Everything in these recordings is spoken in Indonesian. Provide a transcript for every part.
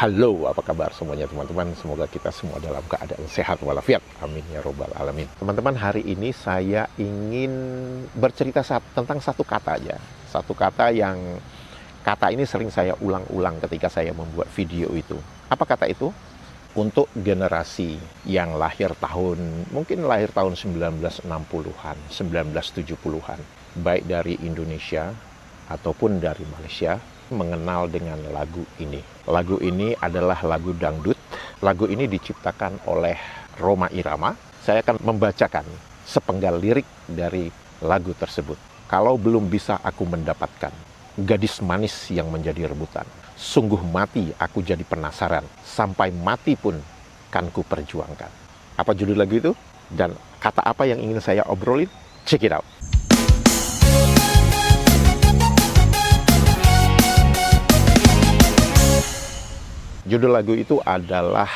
Halo, apa kabar semuanya teman-teman? Semoga kita semua dalam keadaan sehat walafiat. Amin ya robbal alamin. Teman-teman, hari ini saya ingin bercerita tentang satu kata aja. Satu kata yang kata ini sering saya ulang-ulang ketika saya membuat video itu. Apa kata itu? Untuk generasi yang mungkin lahir tahun 1960-an, 1970-an, baik dari Indonesia ataupun dari Malaysia, mengenal dengan lagu ini. Lagu ini adalah lagu dangdut. Lagu ini diciptakan oleh Rhoma Irama. Saya akan membacakan sepenggal lirik dari lagu tersebut. Kalau belum bisa aku mendapatkan gadis manis yang menjadi rebutan, sungguh mati aku jadi penasaran, sampai mati pun kan ku perjuangkan. Apa judul lagu itu? Dan kata apa yang ingin saya obrolin? Check it out. Judul lagu itu adalah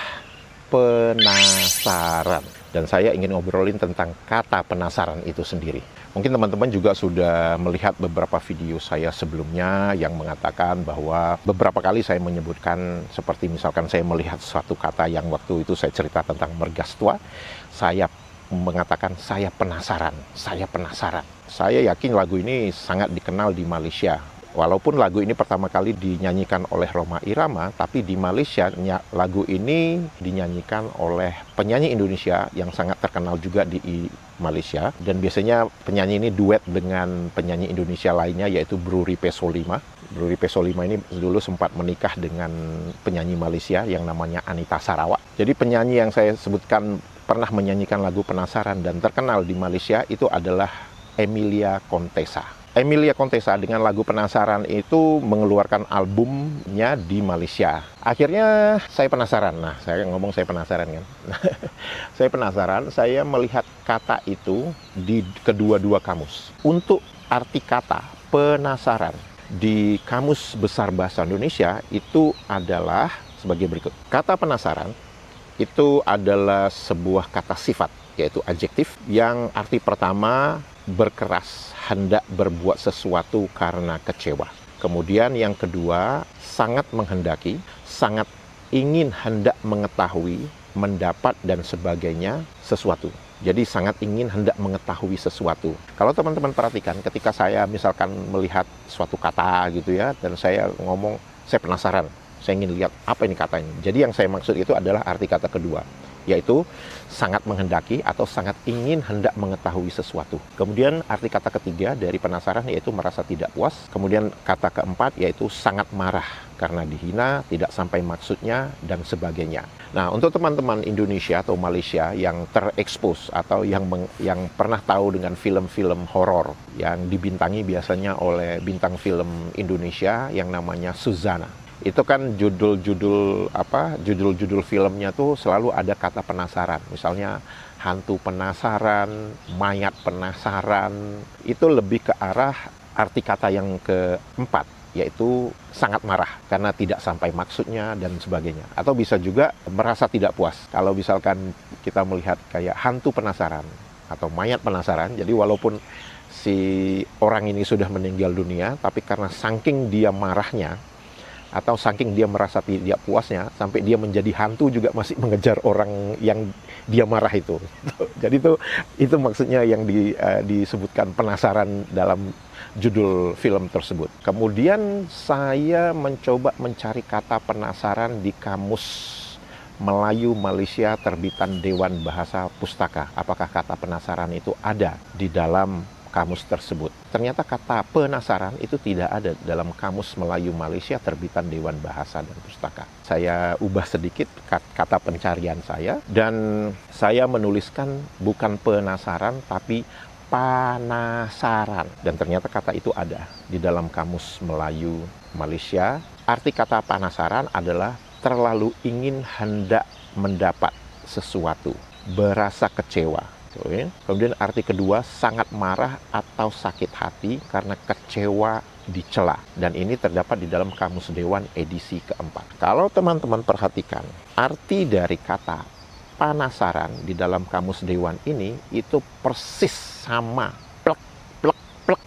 Penasaran. Dan saya ingin ngobrolin tentang kata penasaran itu sendiri. Mungkin teman-teman juga sudah melihat beberapa video saya sebelumnya yang mengatakan bahwa beberapa kali saya menyebutkan seperti misalkan saya melihat suatu kata yang waktu itu saya cerita tentang mergastua, saya mengatakan saya penasaran, saya penasaran. Saya yakin lagu ini sangat dikenal di Malaysia. Walaupun lagu ini pertama kali dinyanyikan oleh Rhoma Irama, tapi di Malaysia lagu ini dinyanyikan oleh penyanyi Indonesia yang sangat terkenal juga di Malaysia. Dan biasanya penyanyi ini duet dengan penyanyi Indonesia lainnya, yaitu Bro Ripe Solima. Bro Ripe Solima ini dulu sempat menikah dengan penyanyi Malaysia yang namanya Anita Sarawak. Jadi penyanyi yang saya sebutkan pernah menyanyikan lagu Penasaran dan terkenal di Malaysia itu adalah Emilia Contessa. Emilia Contessa dengan lagu Penasaran itu mengeluarkan albumnya di Malaysia. Akhirnya saya penasaran. Nah, saya ngomong saya penasaran kan. Saya penasaran, saya melihat kata itu di kedua-dua kamus. Untuk arti kata penasaran di Kamus Besar Bahasa Indonesia itu adalah sebagai berikut. Kata penasaran itu adalah sebuah kata sifat, yaitu adjektif, yang arti pertama berkeras, hendak berbuat sesuatu karena kecewa. Kemudian yang kedua, sangat menghendaki, sangat ingin hendak mengetahui, mendapat dan sebagainya sesuatu. Jadi sangat ingin hendak mengetahui sesuatu. Kalau teman-teman perhatikan ketika saya misalkan melihat suatu kata gitu ya, dan saya ngomong, saya penasaran, saya ingin lihat apa ini katanya. Jadi yang saya maksud itu adalah arti kata kedua, yaitu sangat menghendaki atau sangat ingin hendak mengetahui sesuatu. Kemudian arti kata ketiga dari penasaran yaitu merasa tidak puas. Kemudian kata keempat yaitu sangat marah karena dihina, tidak sampai maksudnya, dan sebagainya. Nah, untuk teman-teman Indonesia atau Malaysia yang terekspos atau yang pernah tahu dengan film-film horor yang dibintangi biasanya oleh bintang film Indonesia yang namanya Suzana. Itu kan judul-judul filmnya tuh selalu ada kata penasaran. Misalnya hantu penasaran, mayat penasaran. Itu lebih ke arah arti kata yang keempat, yaitu sangat marah karena tidak sampai maksudnya dan sebagainya. Atau bisa juga merasa tidak puas. Kalau misalkan kita melihat kayak hantu penasaran atau mayat penasaran, jadi walaupun si orang ini sudah meninggal dunia, tapi karena saking dia marahnya atau saking dia merasa tidak puasnya, sampai dia menjadi hantu juga masih mengejar orang yang dia marah itu. Jadi itu maksudnya yang disebutkan penasaran dalam judul film tersebut. Kemudian saya mencoba mencari kata penasaran di Kamus Melayu Malaysia terbitan Dewan Bahasa Pustaka. Apakah kata penasaran itu ada di dalam kamus tersebut? Ternyata kata penasaran itu tidak ada dalam Kamus Melayu Malaysia terbitan Dewan Bahasa dan Pustaka. Saya ubah sedikit kata pencarian saya dan saya menuliskan bukan penasaran tapi panasaran. Dan ternyata kata itu ada di dalam Kamus Melayu Malaysia. Arti kata panasaran adalah terlalu ingin hendak mendapat sesuatu, berasa kecewa. Kemudian arti kedua, sangat marah atau sakit hati karena kecewa dicela. Dan ini terdapat di dalam Kamus Dewan edisi keempat. Kalau teman-teman perhatikan, arti dari kata panasaran di dalam Kamus Dewan ini itu persis sama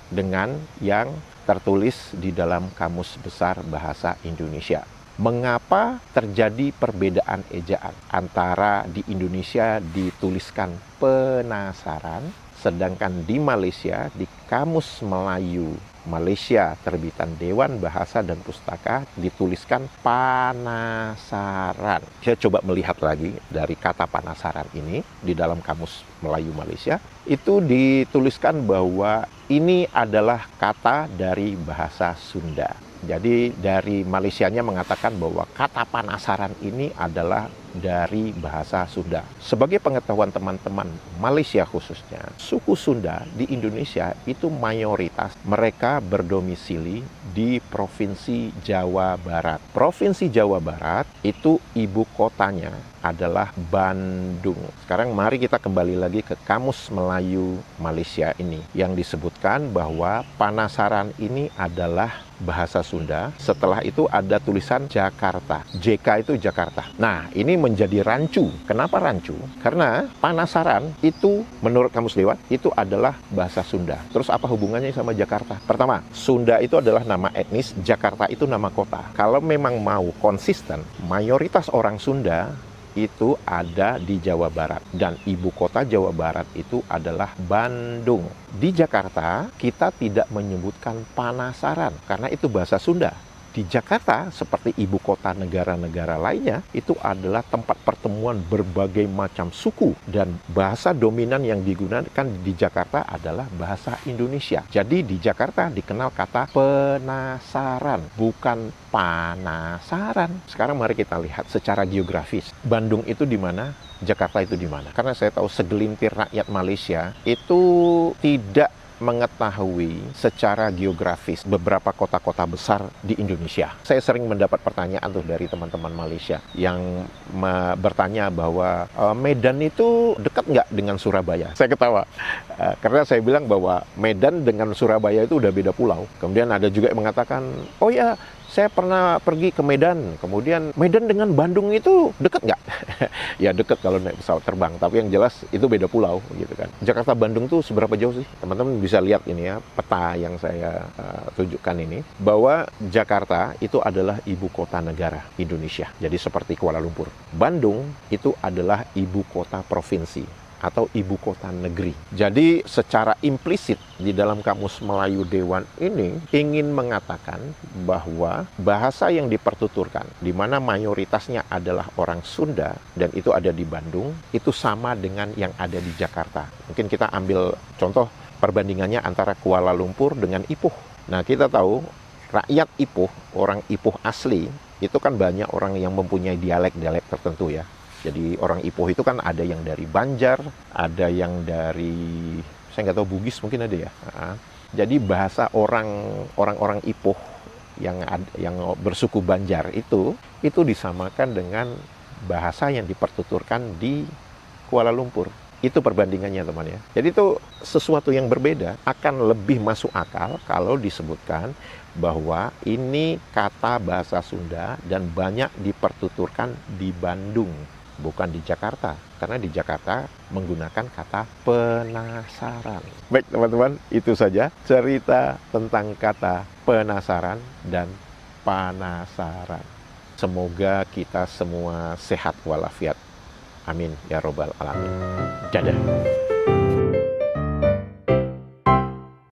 dengan yang tertulis di dalam Kamus Besar Bahasa Indonesia. Mengapa terjadi perbedaan ejaan antara di Indonesia dituliskan penasaran, sedangkan di Malaysia di Kamus Melayu Malaysia terbitan Dewan Bahasa dan Pustaka dituliskan panasaran. Saya coba melihat lagi dari kata panasaran ini di dalam Kamus Melayu Malaysia, itu dituliskan bahwa ini adalah kata dari bahasa Sunda. Jadi dari Malaysianya mengatakan bahwa kata panasaran ini adalah dari bahasa Sunda. Sebagai pengetahuan teman-teman Malaysia khususnya, suku Sunda di Indonesia itu mayoritas mereka berdomisili di Provinsi Jawa Barat. Provinsi Jawa Barat itu ibu kotanya adalah Bandung. Sekarang mari kita kembali lagi ke Kamus Melayu Malaysia ini yang disebutkan bahwa panasaran ini adalah bahasa Sunda. Setelah itu ada tulisan Jakarta. JK itu Jakarta. Nah, ini menjadi rancu. Kenapa rancu? Karena panasaran itu menurut Kamus Dewan itu adalah bahasa Sunda. Terus apa hubungannya sama Jakarta? Pertama, Sunda itu adalah nama etnis, Jakarta itu nama kota. Kalau memang mau konsisten, mayoritas orang Sunda itu ada di Jawa Barat dan ibu kota Jawa Barat itu adalah Bandung. Di Jakarta kita tidak menyebutkan panasaran karena itu bahasa Sunda. Di Jakarta seperti ibu kota negara-negara lainnya itu adalah tempat pertemuan berbagai macam suku dan bahasa dominan yang digunakan di Jakarta adalah bahasa Indonesia. Jadi di Jakarta dikenal kata penasaran, bukan panasaran. Sekarang mari kita lihat secara geografis. Bandung itu di mana? Jakarta itu di mana? Karena saya tahu segelintir rakyat Malaysia itu tidak mengetahui secara geografis beberapa kota-kota besar di Indonesia. Saya sering mendapat pertanyaan tuh dari teman-teman Malaysia yang bertanya bahwa Medan itu dekat nggak dengan Surabaya? Saya ketawa karena saya bilang bahwa Medan dengan Surabaya itu udah beda pulau. Kemudian ada juga yang mengatakan, oh ya, saya pernah pergi ke Medan, kemudian Medan dengan Bandung itu dekat nggak? Ya dekat kalau naik pesawat terbang, tapi yang jelas itu beda pulau gitu kan. Jakarta Bandung tuh seberapa jauh sih? Teman-teman bisa lihat ini ya, peta yang saya tunjukkan ini, bahwa Jakarta itu adalah ibu kota negara Indonesia. Jadi seperti Kuala Lumpur. Bandung itu adalah ibu kota provinsi atau ibu kota negeri. Jadi secara implisit di dalam Kamus Melayu Dewan ini ingin mengatakan bahwa bahasa yang dipertuturkan di mana mayoritasnya adalah orang Sunda dan itu ada di Bandung itu sama dengan yang ada di Jakarta. Mungkin kita ambil contoh perbandingannya antara Kuala Lumpur dengan Ipoh. Nah, kita tahu rakyat Ipoh, orang Ipoh asli itu kan banyak orang yang mempunyai dialek-dialek tertentu ya. Jadi orang Ipoh itu kan ada yang dari Banjar, ada yang dari, saya nggak tahu, Bugis mungkin ada ya. Jadi bahasa orang-orang Ipoh yang bersuku Banjar itu disamakan dengan bahasa yang dipertuturkan di Kuala Lumpur. Itu perbandingannya teman ya. Jadi itu sesuatu yang berbeda akan lebih masuk akal kalau disebutkan bahwa ini kata bahasa Sunda dan banyak dipertuturkan di Bandung, bukan di Jakarta. Karena di Jakarta menggunakan kata penasaran. Baik teman-teman, itu saja cerita tentang kata penasaran dan panasaran. Semoga kita semua sehat walafiat. Amin ya robbal alamin. Dadah.